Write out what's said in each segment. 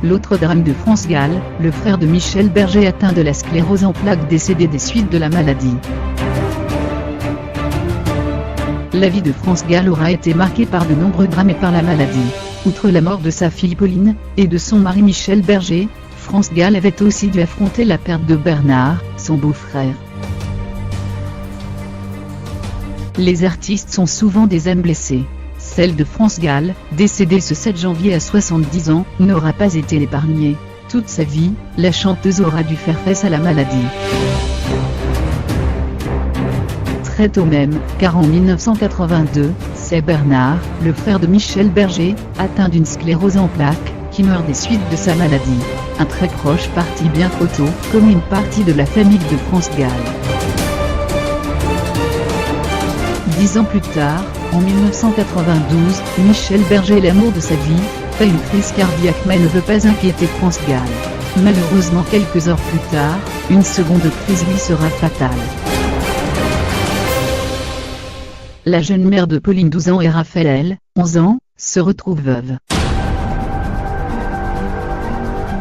L'autre drame de France Gall, le frère de Michel Berger atteint de la sclérose en plaques décédé des suites de la maladie. La vie de France Gall aura été marquée par de nombreux drames et par la maladie. Outre la mort de sa fille Pauline, et de son mari Michel Berger, France Gall avait aussi dû affronter la perte de Bernard, son beau-frère. Les artistes sont souvent des âmes blessées. Celle de France Gall, décédée ce 7 janvier à 70 ans, n'aura pas été épargnée. Toute sa vie, la chanteuse aura dû faire face à la maladie. Très tôt même, car en 1982, c'est Bernard, le frère de Michel Berger, atteint d'une sclérose en plaques, qui meurt des suites de sa maladie. Un très proche parti bien trop tôt, comme une partie de la famille de France Gall. 10 ans plus tard, en 1992, Michel Berger, l'amour de sa vie, fait une crise cardiaque mais ne veut pas inquiéter France Gall. Malheureusement quelques heures plus tard, une seconde crise lui sera fatale. La jeune mère de Pauline 12 ans et Raphaël, 11 ans, se retrouve veuve.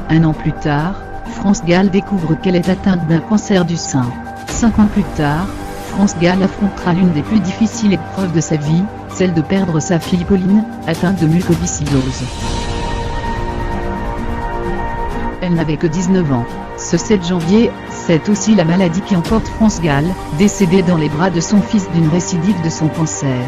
Un an plus tard, France Gall découvre qu'elle est atteinte d'un cancer du sein. 5 ans plus tard, France Gall affrontera l'une des plus difficiles épreuves de sa vie, celle de perdre sa fille Pauline, atteinte de mucoviscidose. Elle n'avait que 19 ans. Ce 7 janvier, c'est aussi la maladie qui emporte France Gall, décédée dans les bras de son fils d'une récidive de son cancer.